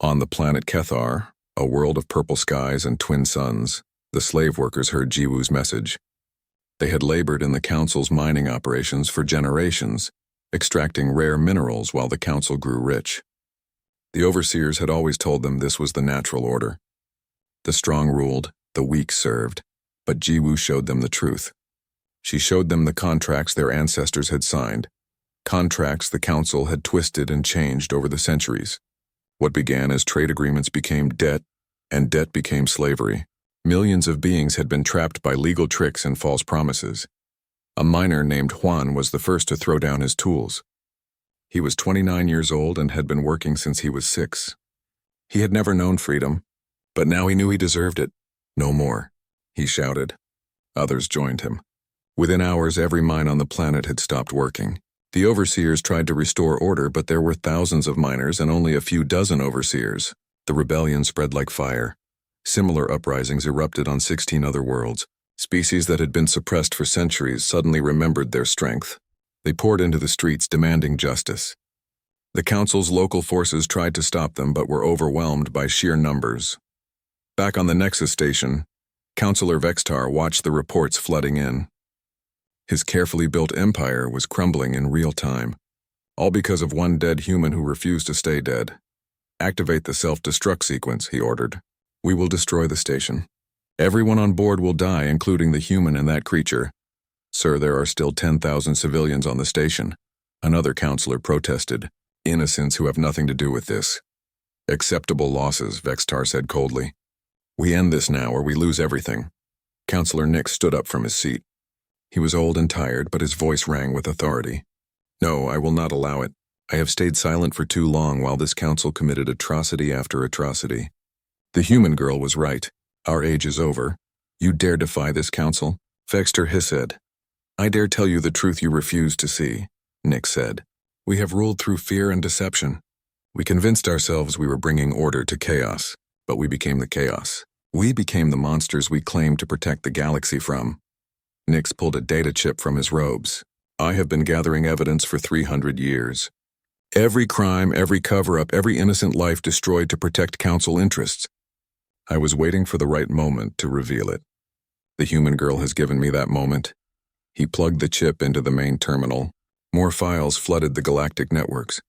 On the planet Kethar, a world of purple skies and twin suns, the slave workers heard Jiwoo's message. They had labored in the Council's mining operations for generations, extracting rare minerals while the Council grew rich. The overseers had always told them this was the natural order. The strong ruled, the weak served, but Jiwoo showed them the truth. She showed them the contracts their ancestors had signed, contracts the Council had twisted and changed over the centuries. What began as trade agreements became debt, and debt became slavery. Millions of beings had been trapped by legal tricks and false promises. A miner named Juan was the first to throw down his tools. He was 29 years old and had been working since he was 6. He had never known freedom, but now he knew he deserved it. No more, he shouted. Others joined him. Within hours, every mine on the planet had stopped working. The overseers tried to restore order, but there were thousands of miners and only a few dozen overseers. The rebellion spread like fire. Similar uprisings erupted on 16 other worlds. Species that had been suppressed for centuries suddenly remembered their strength. They poured into the streets demanding justice. The Council's local forces tried to stop them but were overwhelmed by sheer numbers. Back on the Nexus station, Councillor Vextar watched the reports flooding in. His carefully built empire was crumbling in real time, all because of one dead human who refused to stay dead. Activate the self-destruct sequence, he ordered. We will destroy the station. Everyone on board will die, including the human and that creature. Sir, there are still 10,000 civilians on the station. Another councillor protested. Innocents who have nothing to do with this. Acceptable losses, Vextar said coldly. We end this now or we lose everything. Councillor Nix stood up from his seat. He was old and tired, but his voice rang with authority. No, I will not allow it. I have stayed silent for too long while this council committed atrocity after atrocity. The human girl was right. Our age is over. You dare defy this council? Vextar hissed. I dare tell you the truth you refuse to see, Nick said. We have ruled through fear and deception. We convinced ourselves we were bringing order to chaos, but we became the chaos. We became the monsters we claimed to protect the galaxy from. Nix pulled a data chip from his robes. I have been gathering evidence for 300 years. Every crime, every cover-up, every innocent life destroyed to protect council interests. I was waiting for the right moment to reveal it. The human girl has given me that moment. He plugged the chip into the main terminal. More files flooded the galactic networks.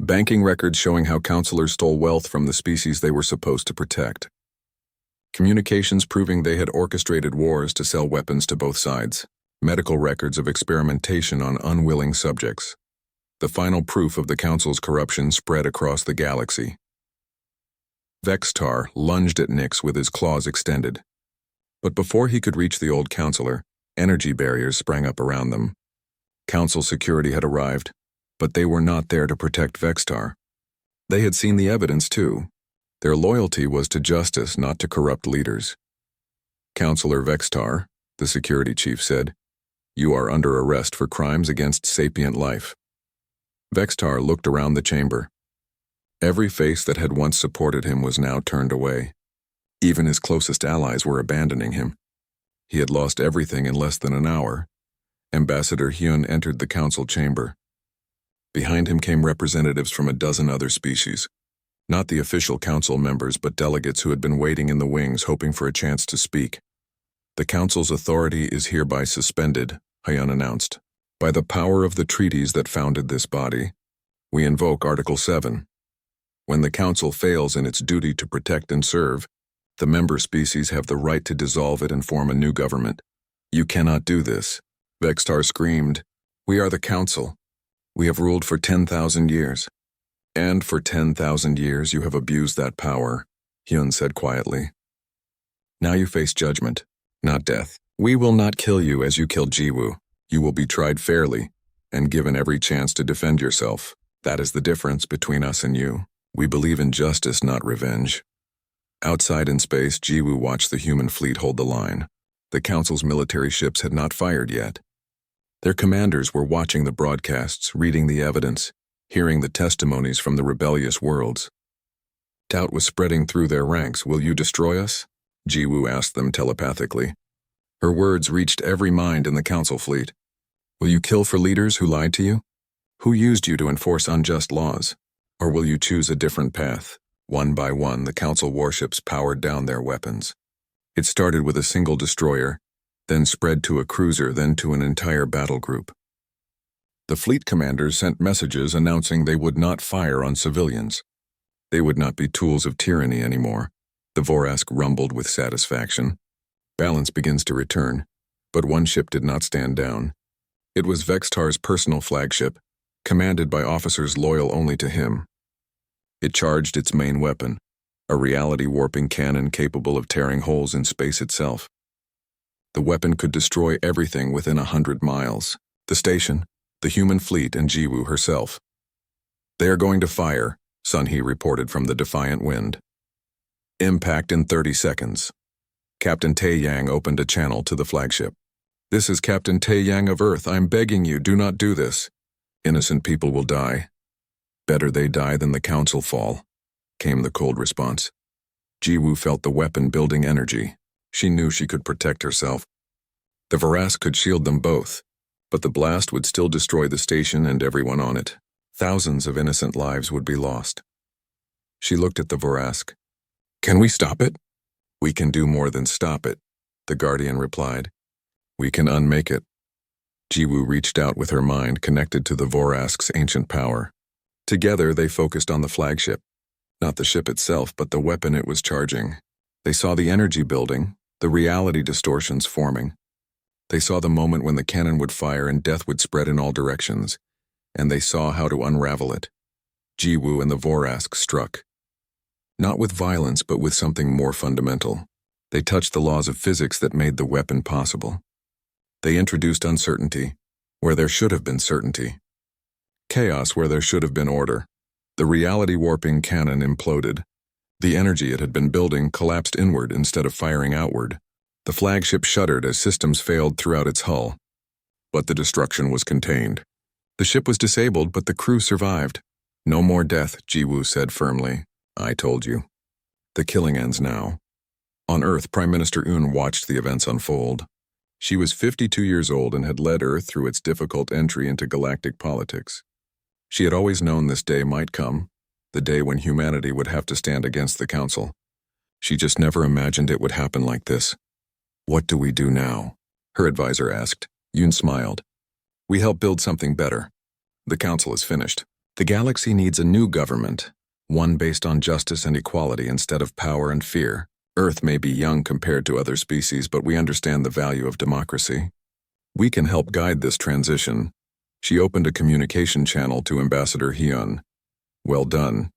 Banking records showing how councillors stole wealth from the species they were supposed to protect. Communications proving they had orchestrated wars to sell weapons to both sides. Medical records of experimentation on unwilling subjects. The final proof of the Council's corruption spread across the galaxy. Vextar lunged at Nix with his claws extended. But before he could reach the old councillor, energy barriers sprang up around them. Council security had arrived, but they were not there to protect Vextar. They had seen the evidence too. Their loyalty was to justice, not to corrupt leaders. Councillor Vextar, the security chief said, you are under arrest for crimes against sapient life. Vextar looked around the chamber. Every face that had once supported him was now turned away. Even his closest allies were abandoning him. He had lost everything in less than an hour. Ambassador Hyun entered the council chamber. Behind him came representatives from a dozen other species. Not the official council members, but delegates who had been waiting in the wings hoping for a chance to speak. The council's authority is hereby suspended, Hyun announced. By the power of the treaties that founded this body, we invoke Article 7. When the council fails in its duty to protect and serve, the member species have the right to dissolve it and form a new government. You cannot do this, Vextar screamed. We are the council. We have ruled for 10,000 years. And for 10,000 years you have abused that power, Hyun said quietly. Now you face judgment, not death. We will not kill you as you killed Jiwoo. You will be tried fairly and given every chance to defend yourself. That is the difference between us and you. We believe in justice, not revenge. Outside in space, Jiwoo watched the human fleet hold the line. The Council's military ships had not fired yet. Their commanders were watching the broadcasts, reading the evidence, hearing the testimonies from the rebellious worlds. Doubt was spreading through their ranks. Will you destroy us? Jiwoo asked them telepathically. Her words reached every mind in the Council fleet. Will you kill for leaders who lied to you? Who used you to enforce unjust laws? Or will you choose a different path? One by one, the Council warships powered down their weapons. It started with a single destroyer, then spread to a cruiser, then to an entire battle group. The fleet commanders sent messages announcing they would not fire on civilians. They would not be tools of tyranny anymore. The Vorask rumbled with satisfaction. Balance begins to return, but one ship did not stand down. It was Vextar's personal flagship, commanded by officers loyal only to him. It charged its main weapon, a reality-warping cannon capable of tearing holes in space itself. The weapon could destroy everything within 100 miles. The station, the human fleet, and Jiwoo herself. "They are going to fire," Sun He reported from the defiant wind. "Impact in 30 seconds. Captain Tae-yang opened a channel to the flagship. "This is Captain Tae-yang of Earth. I'm begging you, do not do this. Innocent people will die. Better they die than the Council fall," came the cold response. Jiwoo felt the weapon-building energy. She knew she could protect herself. The Vorask could shield them both, but the blast would still destroy the station and everyone on it. Thousands of innocent lives would be lost. She looked at the Vorask. "Can we stop it?" "We can do more than stop it," the Guardian replied. "We can unmake it." Jiwoo reached out with her mind connected to the Vorask's ancient power. Together they focused on the flagship. Not the ship itself, but the weapon it was charging. They saw the energy building, the reality distortions forming. They saw the moment when the cannon would fire and death would spread in all directions, and they saw how to unravel it. Jiwoo and the Vorask struck. Not with violence, but with something more fundamental. They touched the laws of physics that made the weapon possible. They introduced uncertainty, where there should have been certainty. Chaos where there should have been order. The reality-warping cannon imploded. The energy it had been building collapsed inward instead of firing outward. The flagship shuddered as systems failed throughout its hull. But the destruction was contained. The ship was disabled, but the crew survived. "No more death," Jiwoo said firmly. "I told you." The killing ends now. On Earth, Prime Minister Eun watched the events unfold. She was 52 years old and had led Earth through its difficult entry into galactic politics. She had always known this day might come, the day when humanity would have to stand against the Council. She just never imagined it would happen like this. "What do we do now?" her advisor asked. Yoon smiled. "We help build something better. The Council is finished. The galaxy needs a new government, one based on justice and equality instead of power and fear. Earth may be young compared to other species, but we understand the value of democracy. We can help guide this transition." She opened a communication channel to Ambassador Hyun. "Well done.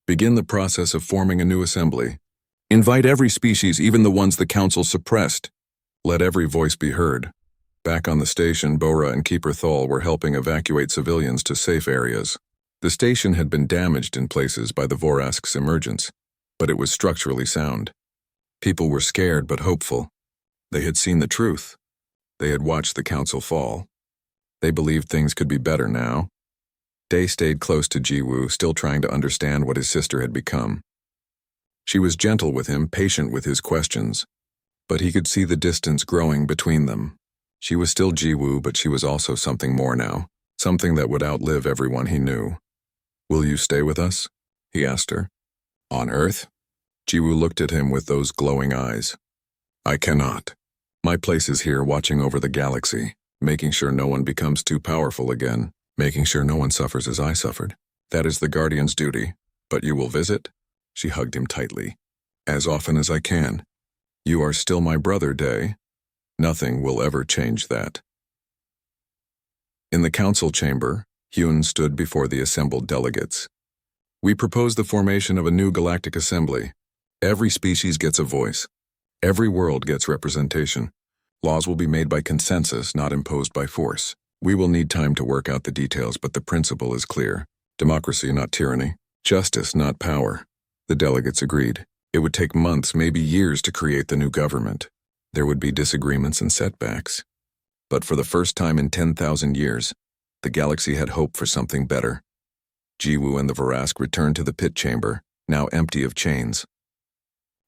Begin the process of forming a new assembly. Invite every species, even the ones the Council suppressed. Let every voice be heard." Back on the station, Bora and Keeper Thol were helping evacuate civilians to safe areas. The station had been damaged in places by the Vorask's emergence, but it was structurally sound. People were scared but hopeful. They had seen the truth. They had watched the Council fall. They believed things could be better now. Day stayed close to Jiwoo, still trying to understand what his sister had become. She was gentle with him, patient with his questions, but he could see the distance growing between them. She was still Jiwoo, but she was also something more now, something that would outlive everyone he knew. "Will you stay with us?" he asked her. "On Earth?" Jiwoo looked at him with those glowing eyes. "I cannot. My place is here, watching over the galaxy, making sure no one becomes too powerful again, making sure no one suffers as I suffered. That is the Guardian's duty. But you will visit?" She hugged him tightly. "As often as I can. You are still my brother, Day. Nothing will ever change that." In the council chamber, Hyun stood before the assembled delegates. "We propose the formation of a new galactic assembly. Every species gets a voice. Every world gets representation. Laws will be made by consensus, not imposed by force. We will need time to work out the details, but the principle is clear. Democracy, not tyranny. Justice, not power." The delegates agreed. It would take months, maybe years, to create the new government. There would be disagreements and setbacks. But for the first time in 10,000 years, the galaxy had hope for something better. Jiwoo and the Vorask returned to the pit chamber, now empty of chains.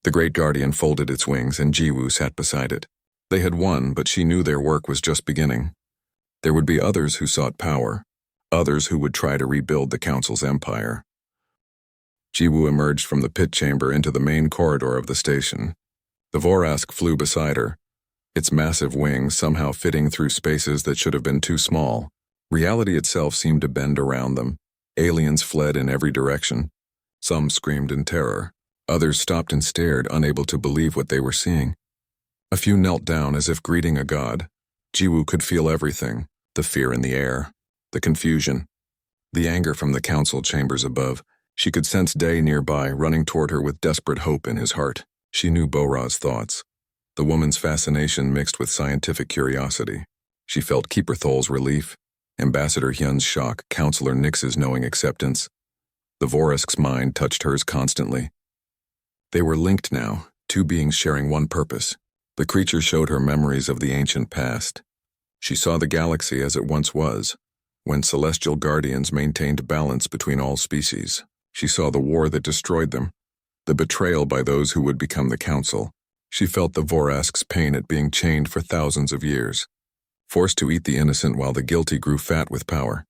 The Great Guardian folded its wings and Jiwoo sat beside it. They had won, but she knew their work was just beginning. There would be others who sought power, others who would try to rebuild the Council's empire. Jiwoo emerged from the pit chamber into the main corridor of the station. The Vorask flew beside her, its massive wings somehow fitting through spaces that should have been too small. Reality itself seemed to bend around them. Aliens fled in every direction. Some screamed in terror. Others stopped and stared, unable to believe what they were seeing. A few knelt down as if greeting a god. Jiwoo could feel everything, the fear in the air, the confusion, the anger from the council chambers above. She could sense Day nearby, running toward her with desperate hope in his heart. She knew Bora's thoughts, the woman's fascination mixed with scientific curiosity. She felt Keeper Thol's relief, Ambassador Hyun's shock, Counselor Nix's knowing acceptance. The Vorask's mind touched hers constantly. They were linked now, two beings sharing one purpose. The creature showed her memories of the ancient past. She saw the galaxy as it once was, when celestial guardians maintained balance between all species. She saw the war that destroyed them, the betrayal by those who would become the Council. She felt the Vorask's pain at being chained for thousands of years, forced to eat the innocent while the guilty grew fat with power.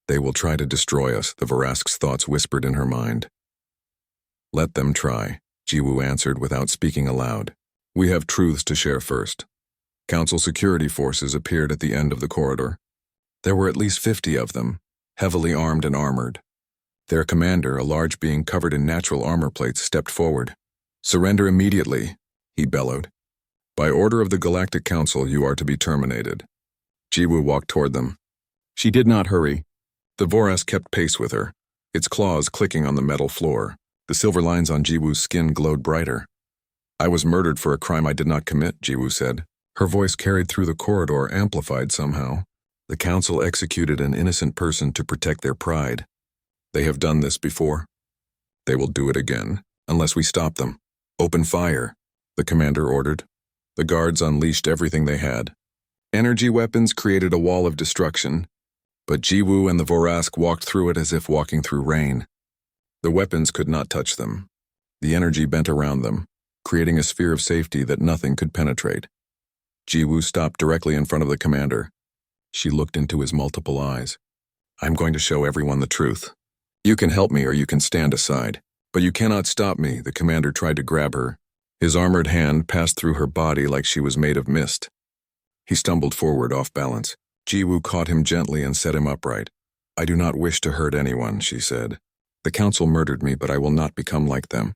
They will try to destroy us, the Vorask's thoughts whispered in her mind. Let them try, Jiwoo answered without speaking aloud. We have truths to share first. Council security forces appeared at the end of the corridor. There were at least 50 of them, heavily armed and armored. Their commander, a large being covered in natural armor plates, stepped forward. Surrender immediately, he bellowed. By order of the Galactic Council, you are to be terminated. Jiwoo walked toward them. She did not hurry. The Vorask kept pace with her, its claws clicking on the metal floor. The silver lines on Jiwoo's skin glowed brighter. I was murdered for a crime I did not commit, Jiwoo said. Her voice carried through the corridor, amplified somehow. The Council executed an innocent person to protect their pride. They have done this before. They will do it again, unless we stop them. Open fire, the commander ordered. The guards unleashed everything they had. Energy weapons created a wall of destruction, but Jiwoo and the Vorask walked through it as if walking through rain. The weapons could not touch them. The energy bent around them, creating a sphere of safety that nothing could penetrate. Jiwoo stopped directly in front of the commander. She looked into his multiple eyes. I'm going to show everyone the truth. You can help me or you can stand aside. But you cannot stop me, the commander tried to grab her. His armored hand passed through her body like she was made of mist. He stumbled forward off balance. Jiwoo caught him gently and set him upright. I do not wish to hurt anyone, she said. The Council murdered me, but I will not become like them.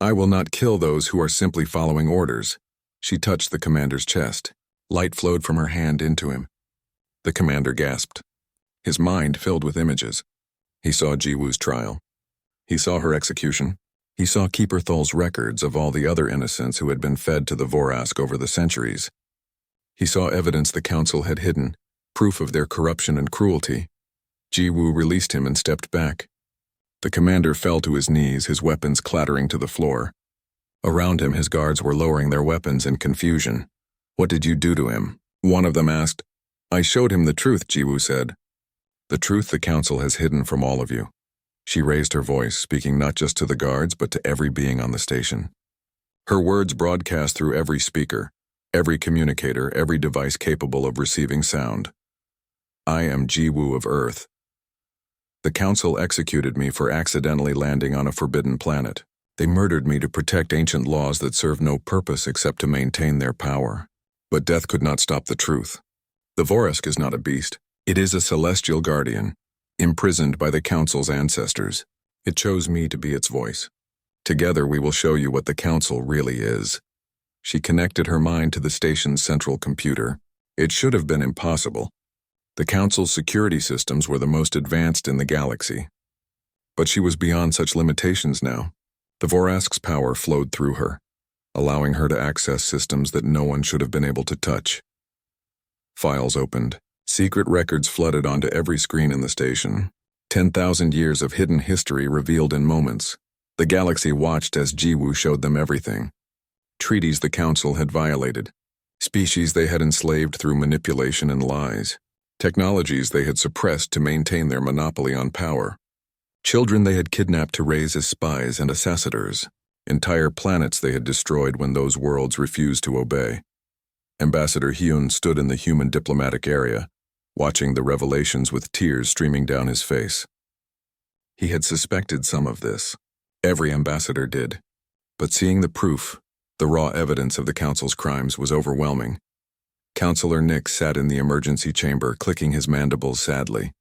I will not kill those who are simply following orders. She touched the commander's chest. Light flowed from her hand into him. The commander gasped. His mind filled with images. He saw Jiwoo's trial. He saw her execution. He saw Keeper Thol's records of all the other innocents who had been fed to the Vorask over the centuries. He saw evidence the Council had hidden, proof of their corruption and cruelty. Jiwoo released him and stepped back. The commander fell to his knees, his weapons clattering to the floor. Around him, his guards were lowering their weapons in confusion. What did you do to him? One of them asked. I showed him the truth, Jiwoo said. The truth the Council has hidden from all of you. She raised her voice, speaking not just to the guards, but to every being on the station. Her words broadcast through every speaker, every communicator, every device capable of receiving sound. I am Jiwoo of Earth. The Council executed me for accidentally landing on a forbidden planet. They murdered me to protect ancient laws that serve no purpose except to maintain their power. But death could not stop the truth. The Vorask is not a beast. It is a celestial guardian, imprisoned by the Council's ancestors. It chose me to be its voice. Together we will show you what the Council really is. She connected her mind to the station's central computer. It should have been impossible. The Council's security systems were the most advanced in the galaxy. But she was beyond such limitations now. The Vorask's power flowed through her, allowing her to access systems that no one should have been able to touch. Files opened. Secret records flooded onto every screen in the station. 10,000 years of hidden history revealed in moments. The galaxy watched as Jiwoo showed them everything. Treaties the Council had violated. Species they had enslaved through manipulation and lies. Technologies they had suppressed to maintain their monopoly on power. Children they had kidnapped to raise as spies and assassinators. Entire planets they had destroyed when those worlds refused to obey. Ambassador Hyun stood in the human diplomatic area, watching the revelations with tears streaming down his face. He had suspected some of this. Every ambassador did. But seeing the proof, the raw evidence of the Council's crimes was overwhelming. Counselor Nick sat in the emergency chamber, clicking his mandibles sadly.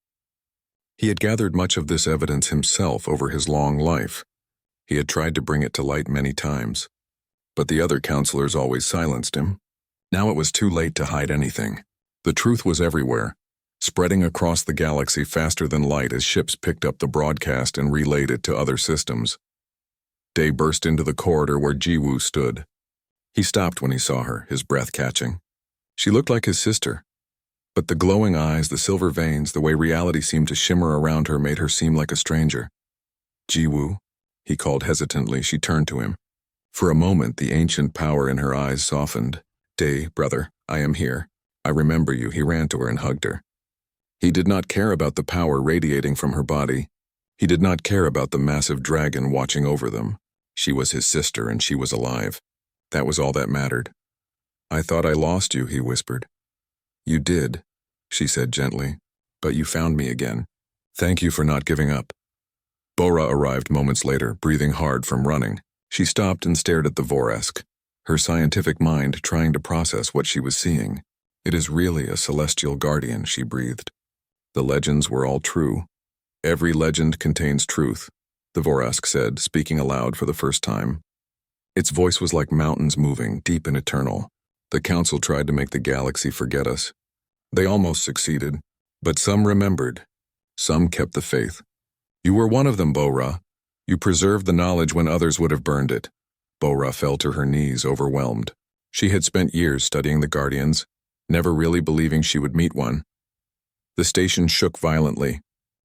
He had gathered much of this evidence himself over his long life. He had tried to bring it to light many times. But the other counselors always silenced him. Now it was too late to hide anything. The truth was everywhere, spreading across the galaxy faster than light as ships picked up the broadcast and relayed it to other systems. Day burst into the corridor where Jiwoo stood. He stopped when he saw her, his breath catching. She looked like his sister, but the glowing eyes, the silver veins, the way reality seemed to shimmer around her made her seem like a stranger. Jiwoo, he called hesitantly. She turned to him. For a moment, the ancient power in her eyes softened. Day, brother, I am here. I remember you. He ran to her and hugged her. He did not care about the power radiating from her body. He did not care about the massive dragon watching over them. She was his sister and she was alive. That was all that mattered. I thought I lost you, he whispered. You did, she said gently, but you found me again. Thank you for not giving up. Bora arrived moments later, breathing hard from running. She stopped and stared at the Vorask, her scientific mind trying to process what she was seeing. It is really a celestial guardian, she breathed. The legends were all true. Every legend contains truth, the Vorask said, speaking aloud for the first time. Its voice was like mountains moving, deep and eternal. The Council tried to make the galaxy forget us. They almost succeeded, but some remembered. Some kept the faith. You were one of them, Bora. You preserved the knowledge when others would have burned it. Bora fell to her knees, overwhelmed. She had spent years studying the Guardians, never really believing she would meet one. The station shook violently.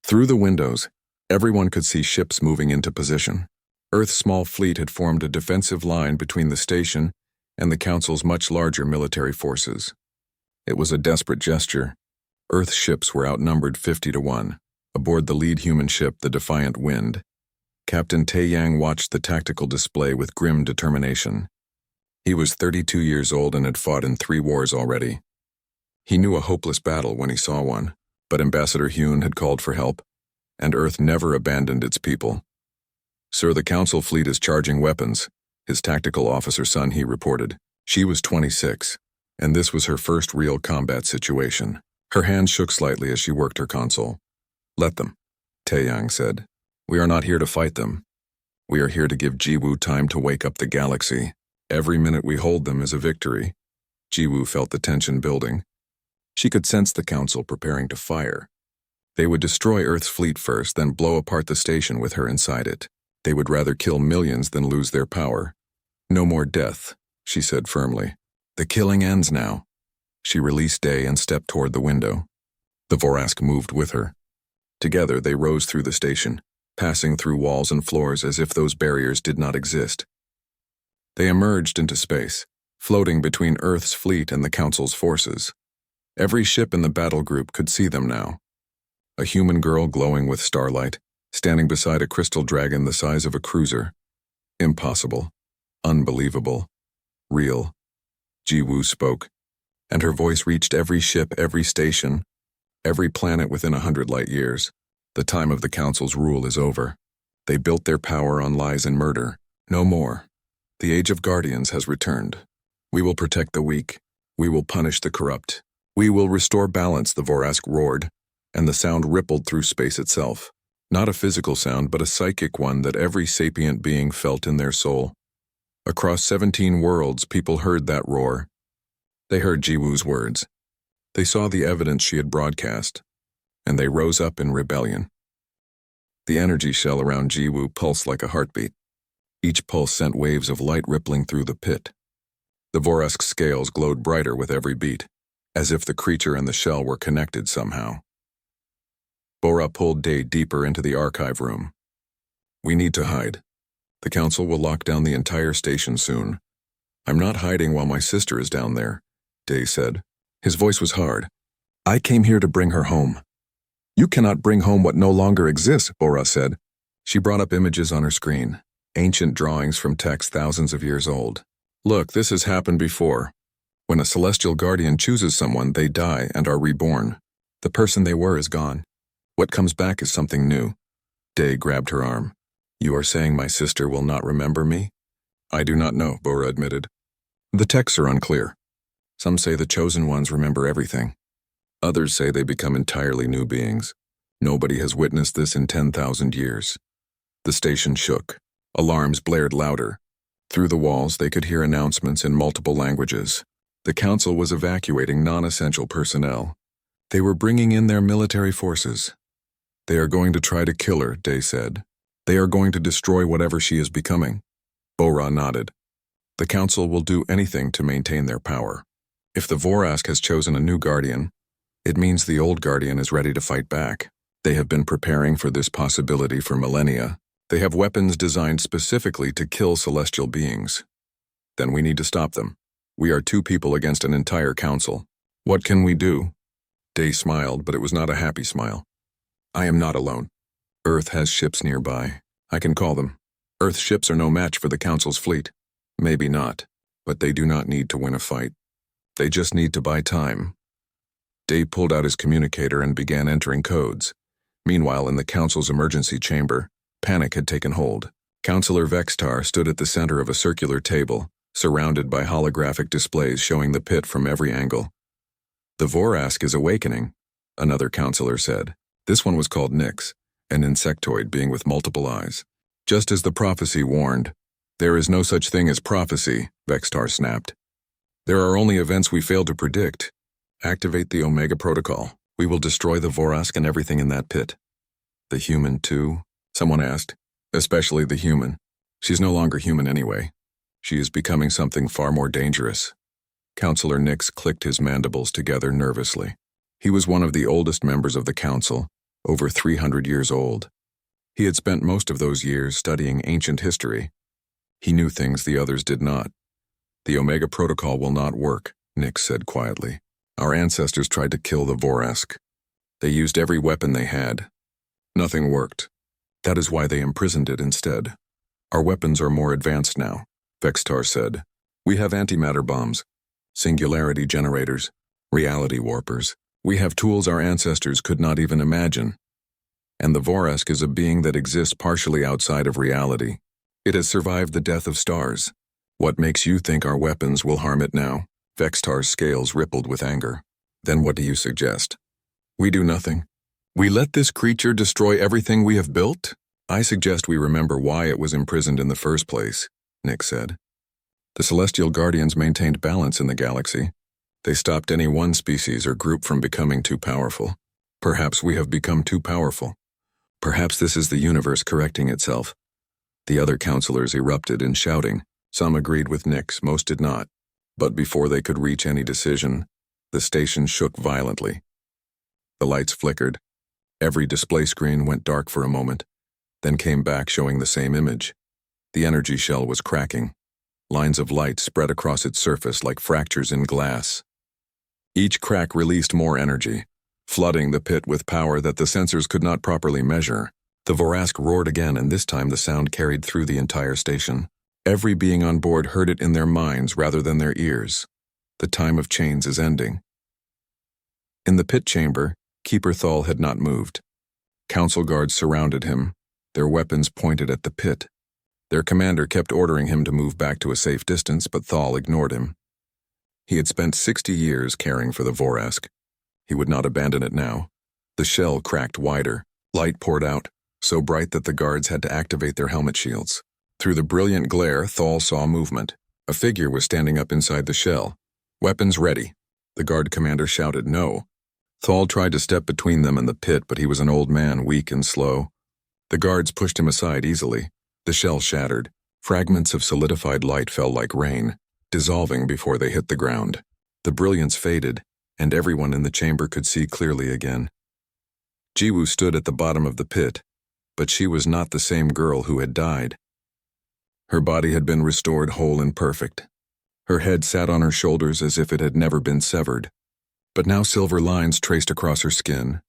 Through the windows, everyone could see ships moving into position. Earth's small fleet had formed a defensive line between the station and the Council's much larger military forces. It was a desperate gesture. Earth's ships were outnumbered 50-1. Aboard the lead human ship, the Defiant Wind, Captain Taeyang watched the tactical display with grim determination. He was 32 years old and had fought in 3 wars already. He knew a hopeless battle when he saw one, but Ambassador Hyun had called for help, and Earth never abandoned its people. Sir, the Council fleet is charging weapons, his tactical officer Sun Hee reported. She was 26, and this was her first real combat situation. Her hand shook slightly as she worked her console. Let them, Taeyang said. We are not here to fight them. We are here to give Jiwoo time to wake up the galaxy. Every minute we hold them is a victory. Jiwoo felt the tension building. She could sense the Council preparing to fire. They would destroy Earth's fleet first, then blow apart the station with her inside it. They would rather kill millions than lose their power. No more death, she said firmly. The killing ends now. She released Day and stepped toward the window. The Vorask moved with her. Together they rose through the station, passing through walls and floors as if those barriers did not exist. They emerged into space, floating between Earth's fleet and the Council's forces. Every ship in the battle group could see them now. A human girl glowing with starlight, standing beside a crystal dragon the size of a cruiser. Impossible. Unbelievable. Real. Jiwoo spoke, and her voice reached every ship, every station, every planet within 100 light years. The time of the Council's rule is over. They built their power on lies and murder. No more. The Age of Guardians has returned. We will protect the weak. We will punish the corrupt. We will restore balance, the Vorask roared, and the sound rippled through space itself. Not a physical sound, but a psychic one that every sapient being felt in their soul. Across 17 worlds, people heard that roar. They heard Jiwoo's words. They saw the evidence she had broadcast, and they rose up in rebellion. The energy shell around Jiwoo pulsed like a heartbeat. Each pulse sent waves of light rippling through the pit. The Vorask scales glowed brighter with every beat, as if the creature and the shell were connected somehow. Bora pulled Day deeper into the archive room. We need to hide. The Council will lock down the entire station soon. I'm not hiding while my sister is down there, Day said. His voice was hard. I came here to bring her home. You cannot bring home what no longer exists, Bora said. She brought up images on her screen, ancient drawings from texts thousands of years old. Look, this has happened before. When a celestial guardian chooses someone, they die and are reborn. The person they were is gone. What comes back is something new. Day grabbed her arm. You are saying my sister will not remember me? I do not know, Bora admitted. The texts are unclear. Some say the chosen ones remember everything. Others say they become entirely new beings. Nobody has witnessed this in 10,000 years. The station shook. Alarms blared louder. Through the walls, they could hear announcements in multiple languages. The council was evacuating non-essential personnel. They were bringing in their military forces. They are going to try to kill her, Day said. They are going to destroy whatever she is becoming. Bora nodded. The council will do anything to maintain their power. If the Vorask has chosen a new guardian, it means the old guardian is ready to fight back. They have been preparing for this possibility for millennia. They have weapons designed specifically to kill celestial beings. Then we need to stop them. We are 2 people against an entire council. What can we do? Day smiled, but it was not a happy smile. I am not alone. Earth has ships nearby. I can call them. Earth ships are no match for the council's fleet. Maybe not, but they do not need to win a fight. They just need to buy time. Day pulled out his communicator and began entering codes. Meanwhile, in the council's emergency chamber, panic had taken hold. Councillor Vextar stood at the center of a circular table, surrounded by holographic displays showing the pit from every angle. The Vorask is awakening, another councillor said. This one was called Nyx, an insectoid being with multiple eyes. Just as the prophecy warned. There is no such thing as prophecy, Vextar snapped. There are only events we fail to predict. Activate the Omega Protocol. We will destroy the Vorask and everything in that pit. The human, too? Someone asked. Especially the human. She's no longer human anyway. She is becoming something far more dangerous. Councillor Nyx clicked his mandibles together nervously. He was one of the oldest members of the council, over 300 years old. He had spent most of those years studying ancient history. He knew things the others did not. The Omega Protocol will not work, Nyx said quietly. Our ancestors tried to kill the Vorask. They used every weapon they had. Nothing worked. That is why they imprisoned it instead. Our weapons are more advanced now, Vextar said. We have antimatter bombs, singularity generators, reality warpers. We have tools our ancestors could not even imagine. And the Vorask is a being that exists partially outside of reality. It has survived the death of stars. What makes you think our weapons will harm it now? Vextar's scales rippled with anger. Then what do you suggest? We do nothing. We let this creature destroy everything we have built? I suggest we remember why it was imprisoned in the first place, Nyx said. The Celestial Guardians maintained balance in the galaxy. They stopped any one species or group from becoming too powerful. Perhaps we have become too powerful. Perhaps this is the universe correcting itself. The other councillors erupted in shouting. Some agreed with Nyx, most did not. But before they could reach any decision, the station shook violently. The lights flickered. Every display screen went dark for a moment, then came back showing the same image. The energy shell was cracking. Lines of light spread across its surface like fractures in glass. Each crack released more energy, flooding the pit with power that the sensors could not properly measure. The Vorask roared again, and this time the sound carried through the entire station. Every being on board heard it in their minds rather than their ears. The time of chains is ending. In the pit chamber, Keeper Thal had not moved. Council guards surrounded him, their weapons pointed at the pit. Their commander kept ordering him to move back to a safe distance, but Thal ignored him. He had spent 60 years caring for the Vorask. He would not abandon it now. The shell cracked wider. Light poured out, so bright that the guards had to activate their helmet shields. Through the brilliant glare, Thal saw movement. A figure was standing up inside the shell. Weapons ready. The guard commander shouted no. Thal tried to step between them and the pit, but he was an old man, weak and slow. The guards pushed him aside easily. The shell shattered. Fragments of solidified light fell like rain, dissolving before they hit the ground. The brilliance faded, and everyone in the chamber could see clearly again. Jiwoo stood at the bottom of the pit, but she was not the same girl who had died. Her body had been restored whole and perfect. Her head sat on her shoulders as if it had never been severed. But now silver lines traced across her skin,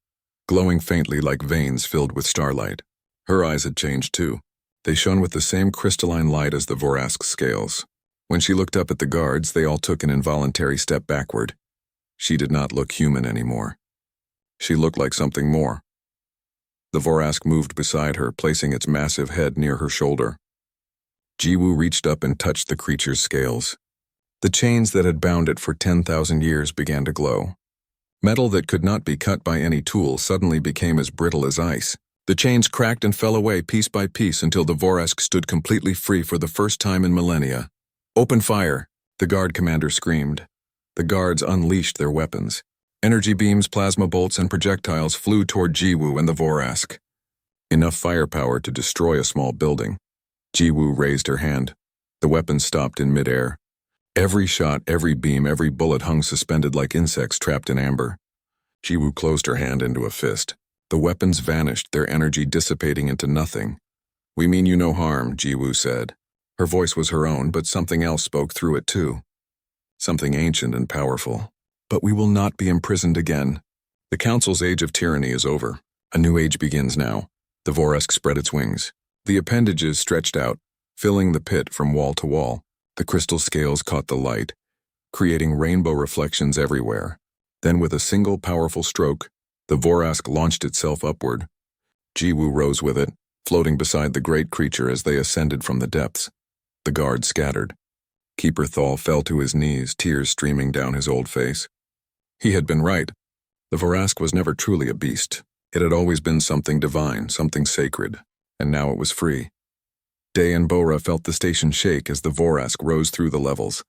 glowing faintly like veins filled with starlight. Her eyes had changed too. They shone with the same crystalline light as the Vorask's scales. When she looked up at the guards, they all took an involuntary step backward. She did not look human anymore. She looked like something more. The Vorask moved beside her, placing its massive head near her shoulder. Jiwoo reached up and touched the creature's scales. The chains that had bound it for 10,000 years began to glow. Metal that could not be cut by any tool suddenly became as brittle as ice. The chains cracked and fell away piece by piece until the Vorask stood completely free for the first time in millennia. "Open fire!" the guard commander screamed. The guards unleashed their weapons. Energy beams, plasma bolts, and projectiles flew toward Jiwoo and the Vorask. Enough firepower to destroy a small building. Jiwoo raised her hand. The weapons stopped in midair. Every shot, every beam, every bullet hung suspended like insects trapped in amber. Jiwoo closed her hand into a fist. The weapons vanished, their energy dissipating into nothing. "We mean you no harm," Jiwoo said. Her voice was her own, but something else spoke through it too. Something ancient and powerful. "But we will not be imprisoned again. The Council's age of tyranny is over. A new age begins now." The Vorask spread its wings. The appendages stretched out, filling the pit from wall to wall. The crystal scales caught the light, creating rainbow reflections everywhere. Then with a single powerful stroke, the Vorask launched itself upward. Jiwoo rose with it, floating beside the great creature as they ascended from the depths. The guards scattered. Keeper Thal fell to his knees, tears streaming down his old face. He had been right. The Vorask was never truly a beast. It had always been something divine, something sacred, and now it was free. Day and Bora felt the station shake as the Vorask rose through the levels.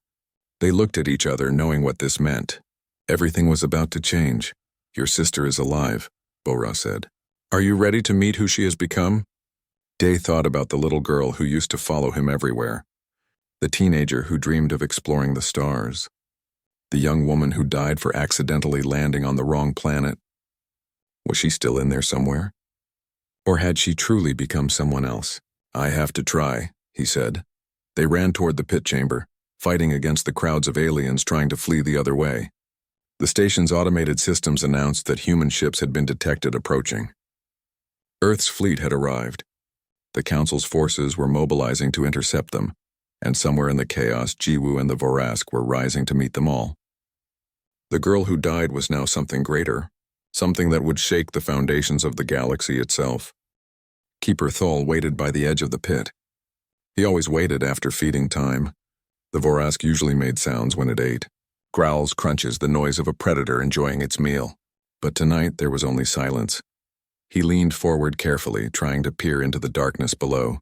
They looked at each other, knowing what this meant. Everything was about to change. "Your sister is alive," Bora said. "Are you ready to meet who she has become?" Day thought about the little girl who used to follow him everywhere. The teenager who dreamed of exploring the stars. The young woman who died for accidentally landing on the wrong planet. Was she still in there somewhere? Or had she truly become someone else? "I have to try," he said. They ran toward the pit chamber, fighting against the crowds of aliens trying to flee the other way. The station's automated systems announced that human ships had been detected approaching. Earth's fleet had arrived. The Council's forces were mobilizing to intercept them, and somewhere in the chaos, Jiwoo and the Vorask were rising to meet them all. The girl who died was now something greater, something that would shake the foundations of the galaxy itself. Keeper Thal waited by the edge of the pit. He always waited after feeding time. The Vorask usually made sounds when it ate. Growls, crunches, the noise of a predator enjoying its meal. But tonight there was only silence. He leaned forward carefully, trying to peer into the darkness below.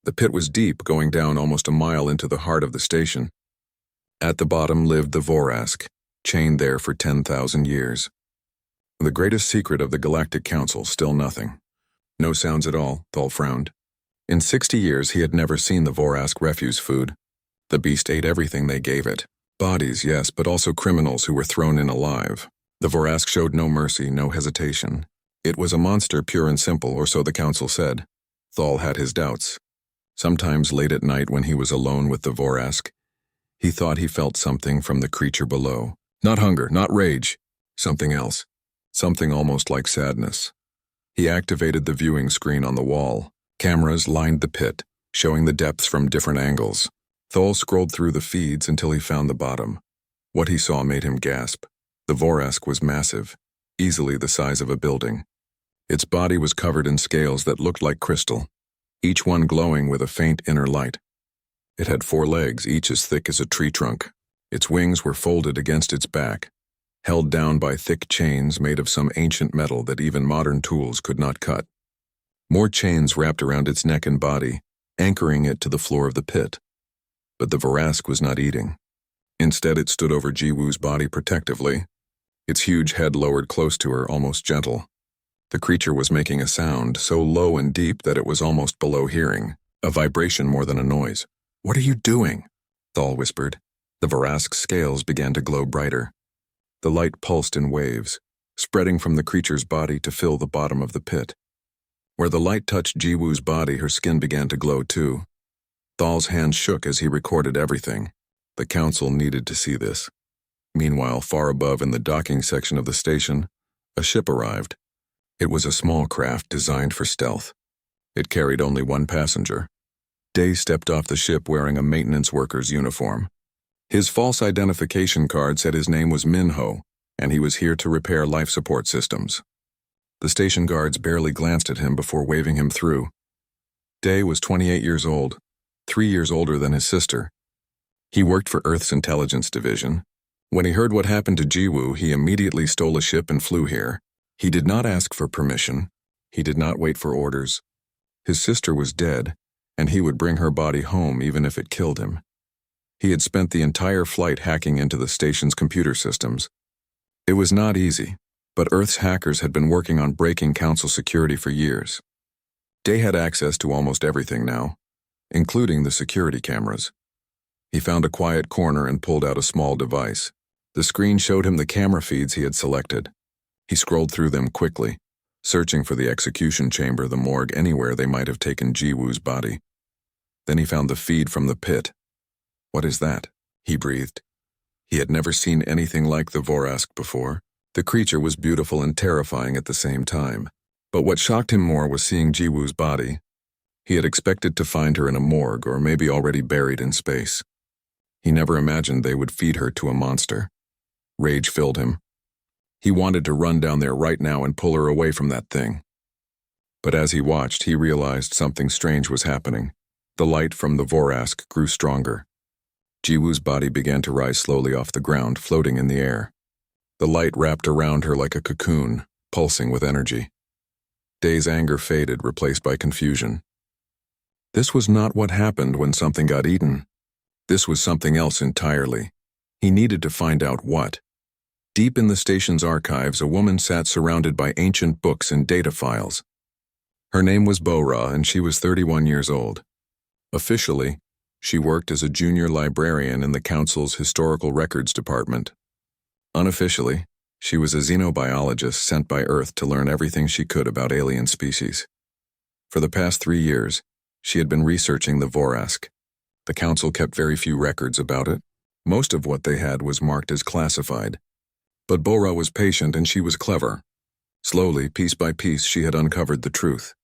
The pit was deep, going down almost a mile into the heart of the station. At the bottom lived the Vorask, chained there for 10,000 years. The greatest secret of the Galactic Council, still nothing. No sounds at all, Thal frowned. In 60 years he had never seen the Vorask refuse food. The beast ate everything they gave it. Bodies, yes, but also criminals who were thrown in alive. The Vorask showed no mercy, no hesitation. It was a monster, pure and simple, or so the Council said. Thal had his doubts. Sometimes late at night when he was alone with the Vorask, he thought he felt something from the creature below. Not hunger, not rage. Something else. Something almost like sadness. He activated the viewing screen on the wall. Cameras lined the pit, showing the depths from different angles. Thal scrolled through the feeds until he found the bottom. What he saw made him gasp. The Vorask was massive, easily the size of a building. Its body was covered in scales that looked like crystal, each one glowing with a faint inner light. It had 4 legs, each as thick as a tree trunk. Its wings were folded against its back, held down by thick chains made of some ancient metal that even modern tools could not cut. More chains wrapped around its neck and body, anchoring it to the floor of the pit. But the Vorask was not eating. Instead, it stood over Jiwoo's body protectively, its huge head lowered close to her, almost gentle. The creature was making a sound so low and deep that it was almost below hearing, a vibration more than a noise. "What are you doing?" Thal whispered. The Vorask's scales began to glow brighter. The light pulsed in waves, spreading from the creature's body to fill the bottom of the pit. Where the light touched Jiwoo's body, her skin began to glow too. Thal's hand shook as he recorded everything. The Council needed to see this. Meanwhile, far above in the docking section of the station, a ship arrived. It was a small craft designed for stealth. It carried only 1 passenger. Day stepped off the ship wearing a maintenance worker's uniform. His false identification card said his name was Minho, and he was here to repair life support systems. The station guards barely glanced at him before waving him through. Day was 28 years old, 3 years older than his sister. He worked for Earth's intelligence division. When he heard what happened to Jiwoo, he immediately stole a ship and flew here. He did not ask for permission. He did not wait for orders. His sister was dead, and he would bring her body home even if it killed him. He had spent the entire flight hacking into the station's computer systems. It was not easy, but Earth's hackers had been working on breaking Council security for years. Day had access to almost everything now, including the security cameras. He found a quiet corner and pulled out a small device. The screen showed him the camera feeds he had selected. He scrolled through them quickly, searching for the execution chamber, the morgue, anywhere they might have taken Jiwoo's body. Then he found the feed from the pit. "What is that?" he breathed. He had never seen anything like the Vorask before. The creature was beautiful and terrifying at the same time. But what shocked him more was seeing Jiwoo's body. He had expected to find her in a morgue or maybe already buried in space. He never imagined they would feed her to a monster. Rage filled him. He wanted to run down there right now and pull her away from that thing. But as he watched, he realized something strange was happening. The light from the Vorask grew stronger. Jiwoo's body began to rise slowly off the ground, floating in the air. The light wrapped around her like a cocoon, pulsing with energy. Day's anger faded, replaced by confusion. This was not what happened when something got eaten. This was something else entirely. He needed to find out what. Deep in the station's archives, a woman sat surrounded by ancient books and data files. Her name was Bo-Ra, and she was 31 years old. Officially, she worked as a junior librarian in the Council's Historical Records Department. Unofficially, she was a xenobiologist sent by Earth to learn everything she could about alien species. For the past 3 years, she had been researching the Vorask. The Council kept very few records about it. Most of what they had was marked as classified. But Bo-Ra was patient and she was clever. Slowly, piece by piece, she had uncovered the truth.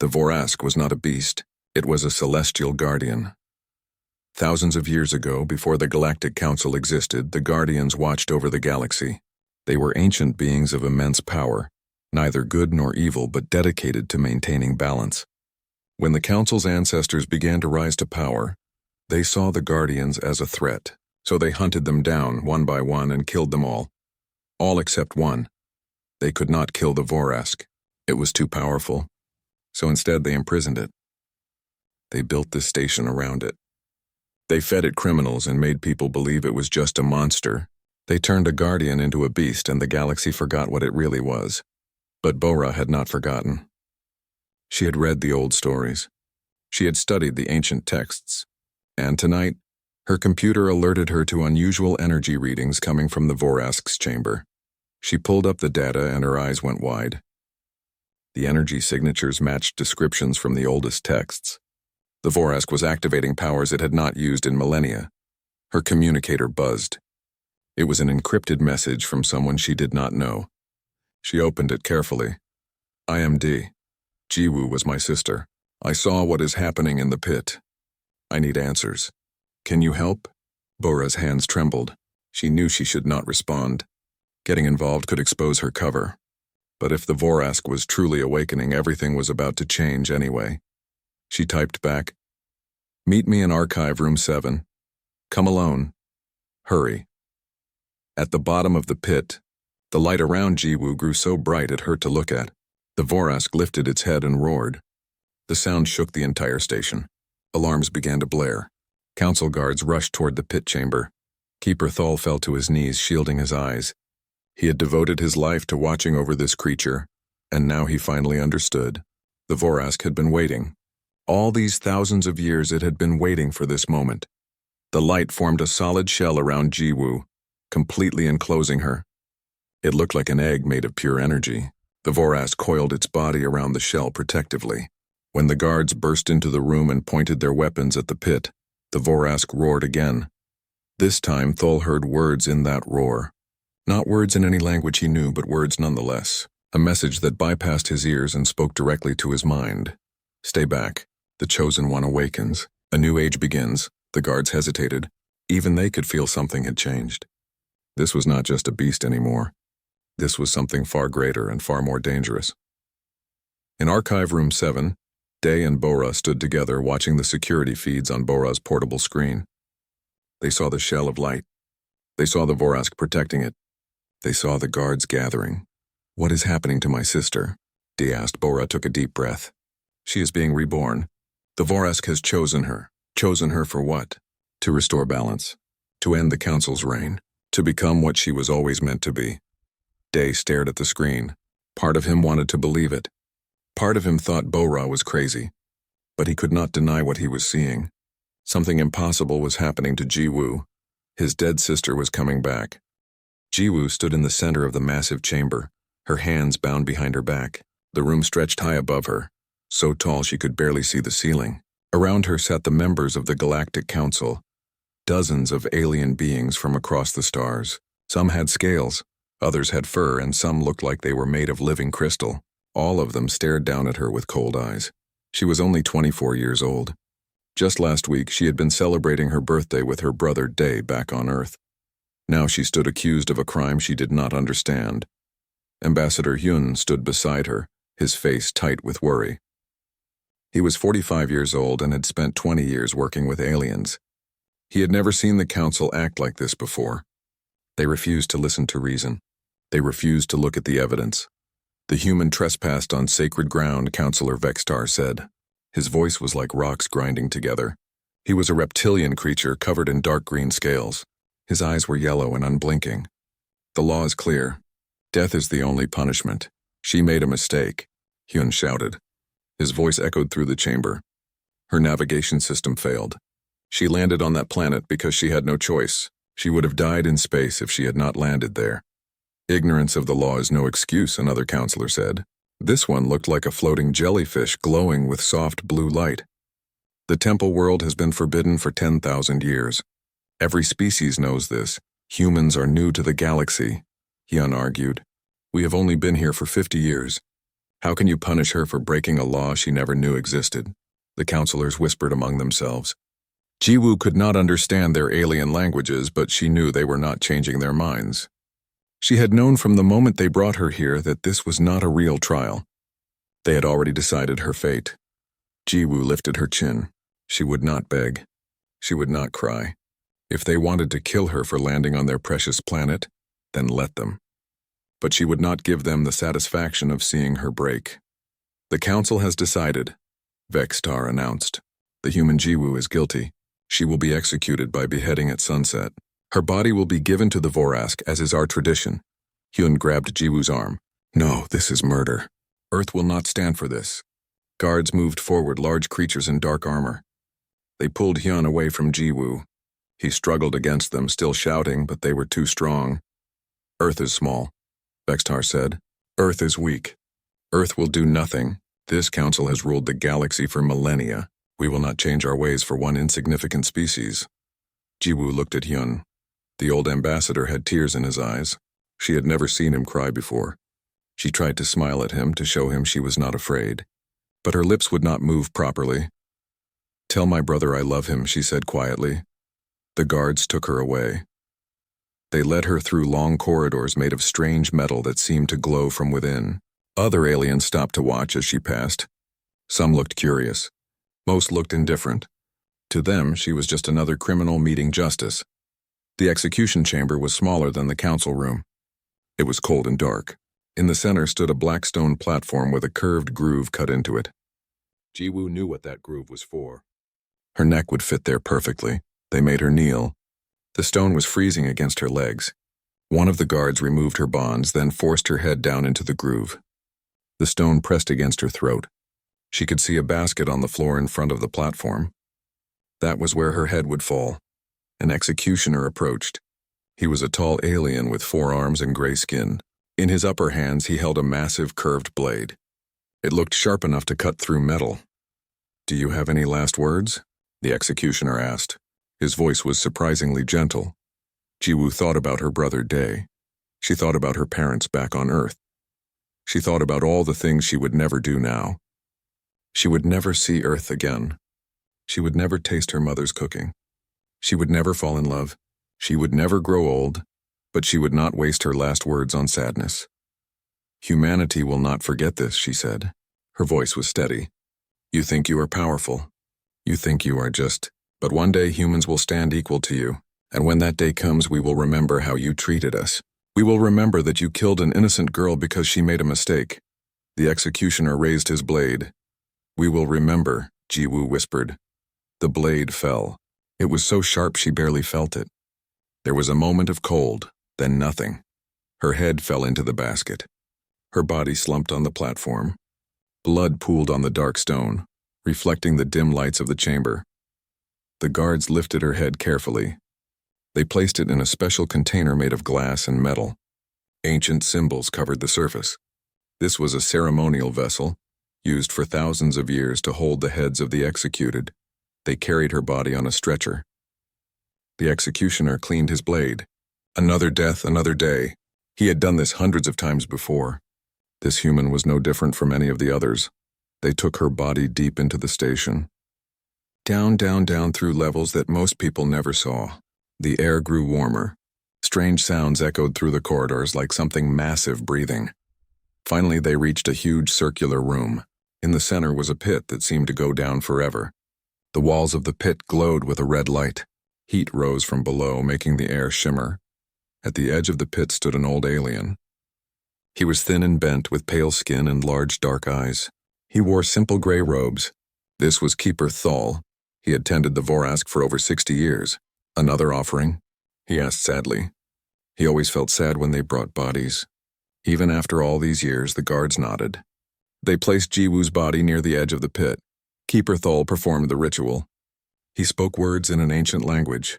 The Vorask was not a beast. It was a celestial guardian. Thousands of years ago, before the Galactic Council existed, the Guardians watched over the galaxy. They were ancient beings of immense power, neither good nor evil, but dedicated to maintaining balance. When the Council's ancestors began to rise to power, they saw the Guardians as a threat, so they hunted them down one by one and killed them all. All except one. They could not kill the Vorask. It was too powerful. So instead they imprisoned it. They built this station around it. They fed it criminals and made people believe it was just a monster. They turned a guardian into a beast, and the galaxy forgot what it really was. But Bo-Ra had not forgotten. She had read the old stories. She had studied the ancient texts. And tonight, her computer alerted her to unusual energy readings coming from the Vorask's chamber. She pulled up the data and her eyes went wide. The energy signatures matched descriptions from the oldest texts. The Vorask was activating powers it had not used in millennia. Her communicator buzzed. It was an encrypted message from someone she did not know. She opened it carefully. "I am D. Jiwoo was my sister. I saw what is happening in the pit. I need answers. Can you help?" Bo-Ra's hands trembled. She knew she should not respond. Getting involved could expose her cover. But if the Vorask was truly awakening, everything was about to change anyway. She typed back, "Meet me in Archive Room 7. Come alone. Hurry." At the bottom of the pit, the light around Jiwoo grew so bright it hurt to look at. The Vorask lifted its head and roared. The sound shook the entire station. Alarms began to blare. Council guards rushed toward the pit chamber. Keeper Thal fell to his knees, shielding his eyes. He had devoted his life to watching over this creature, and now he finally understood. The Vorask had been waiting. All these thousands of years it had been waiting for this moment. The light formed a solid shell around Jiwoo, completely enclosing her. It looked like an egg made of pure energy. The Vorask coiled its body around the shell protectively. When the guards burst into the room and pointed their weapons at the pit, the Vorask roared again. This time Thal heard words in that roar. Not words in any language he knew, but words nonetheless. A message that bypassed his ears and spoke directly to his mind. "Stay back. The Chosen One awakens. A new age begins." The guards hesitated. Even they could feel something had changed. This was not just a beast anymore. This was something far greater and far more dangerous. In Archive Room 7, Day and Bora stood together watching the security feeds on Bora's portable screen. They saw the shell of light. They saw the Vorask protecting it. They saw the guards gathering. "What is happening to my sister?" Day asked. Bora took a deep breath. "She is being reborn. The Vorask has chosen her. Chosen her for what? To restore balance. To end the Council's reign. To become what she was always meant to be." Day stared at the screen. Part of him wanted to believe it. Part of him thought Bora was crazy. But he could not deny what he was seeing. Something impossible was happening to Jiwoo. His dead sister was coming back. Jiwoo stood in the center of the massive chamber, her hands bound behind her back. The room stretched high above her, so tall she could barely see the ceiling. Around her sat the members of the Galactic Council, dozens of alien beings from across the stars. Some had scales, others had fur, and some looked like they were made of living crystal. All of them stared down at her with cold eyes. She was only 24 years old. Just last week, she had been celebrating her birthday with her brother Day back on Earth. Now she stood accused of a crime she did not understand. Ambassador Hyun stood beside her, his face tight with worry. He was 45 years old and had spent 20 years working with aliens. He had never seen the Council act like this before. They refused to listen to reason. They refused to look at the evidence. "The human trespassed on sacred ground," Councillor Vextar said. His voice was like rocks grinding together. He was a reptilian creature covered in dark green scales. His eyes were yellow and unblinking. "The law is clear. Death is the only punishment. She made a mistake," Hyun shouted. His voice echoed through the chamber. Her navigation system failed. She landed on that planet because she had no choice. She would have died in space if she had not landed there. "Ignorance of the law is no excuse," another counselor said. This one looked like a floating jellyfish glowing with soft blue light. "The temple world has been forbidden for 10,000 years. Every species knows this. Humans are new to the galaxy," Hyun argued. "We have only been here for 50 years. How can you punish her for breaking a law she never knew existed?" The counselors whispered among themselves. Jiwoo could not understand their alien languages, but she knew they were not changing their minds. She had known from the moment they brought her here that this was not a real trial. They had already decided her fate. Jiwoo lifted her chin. She would not beg. She would not cry. If they wanted to kill her for landing on their precious planet, then let them. But she would not give them the satisfaction of seeing her break. "The Council has decided," Vextar announced. "The human Jiwoo is guilty. She will be executed by beheading at sunset. Her body will be given to the Vorask, as is our tradition." Hyun grabbed Jiwoo's arm. "No, this is murder. Earth will not stand for this." Guards moved forward, large creatures in dark armor. They pulled Hyun away from Jiwoo. He struggled against them, still shouting, but they were too strong. "Earth is small," Vextar said. "Earth is weak. Earth will do nothing. This council has ruled the galaxy for millennia. We will not change our ways for one insignificant species." Jiwoo looked at Hyun. The old ambassador had tears in his eyes. She had never seen him cry before. She tried to smile at him to show him she was not afraid. But her lips would not move properly. "Tell my brother I love him," she said quietly. The guards took her away. They led her through long corridors made of strange metal that seemed to glow from within. Other aliens stopped to watch as she passed. Some looked curious. Most looked indifferent. To them, she was just another criminal meeting justice. The execution chamber was smaller than the council room. It was cold and dark. In the center stood a black stone platform with a curved groove cut into it. Jiwoo knew what that groove was for. Her neck would fit there perfectly. They made her kneel. The stone was freezing against her legs. One of the guards removed her bonds, then forced her head down into the groove. The stone pressed against her throat. She could see a basket on the floor in front of the platform. That was where her head would fall. An executioner approached. He was a tall alien with 4 arms and gray skin. In his upper hands, he held a massive curved blade. It looked sharp enough to cut through metal. "Do you have any last words?" the executioner asked. His voice was surprisingly gentle. Jiwoo thought about her brother Day. She thought about her parents back on Earth. She thought about all the things she would never do now. She would never see Earth again. She would never taste her mother's cooking. She would never fall in love. She would never grow old. But she would not waste her last words on sadness. "Humanity will not forget this," she said. Her voice was steady. "You think you are powerful. You think you are just. But one day humans will stand equal to you. And when that day comes, we will remember how you treated us. We will remember that you killed an innocent girl because she made a mistake." The executioner raised his blade. "We will remember," Jiwoo whispered. The blade fell. It was so sharp she barely felt it. There was a moment of cold, then nothing. Her head fell into the basket. Her body slumped on the platform. Blood pooled on the dark stone, reflecting the dim lights of the chamber. The guards lifted her head carefully. They placed it in a special container made of glass and metal. Ancient symbols covered the surface. This was a ceremonial vessel, used for thousands of years to hold the heads of the executed. They carried her body on a stretcher. The executioner cleaned his blade. Another death, another day. He had done this hundreds of times before. This human was no different from any of the others. They took her body deep into the station. Down, down, down through levels that most people never saw. The air grew warmer. Strange sounds echoed through the corridors like something massive breathing. Finally, they reached a huge circular room. In the center was a pit that seemed to go down forever. The walls of the pit glowed with a red light. Heat rose from below, making the air shimmer. At the edge of the pit stood an old alien. He was thin and bent, with pale skin and large dark eyes. He wore simple gray robes. This was Keeper Thal. He had tended the Vorask for over 60 years. "Another offering?" he asked sadly. He always felt sad when they brought bodies. Even after all these years, the guards nodded. They placed Jiwoo's body near the edge of the pit. Keeper Thal performed the ritual. He spoke words in an ancient language.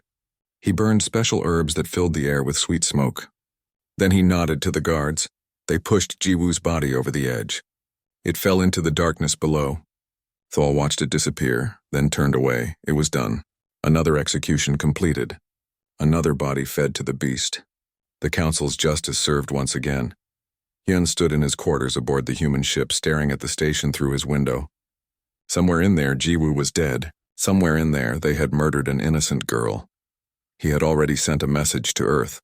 He burned special herbs that filled the air with sweet smoke. Then he nodded to the guards. They pushed Jiwoo's body over the edge. It fell into the darkness below. Thal watched it disappear, then turned away. It was done. Another execution completed. Another body fed to the beast. The council's justice served once again. Hyun stood in his quarters aboard the human ship, staring at the station through his window. Somewhere in there, Jiwoo was dead. Somewhere in there, they had murdered an innocent girl. He had already sent a message to Earth.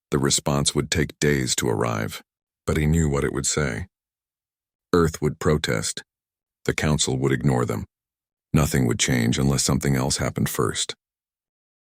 The response would take days to arrive, but he knew what it would say. Earth would protest. The council would ignore them. Nothing would change unless something else happened first.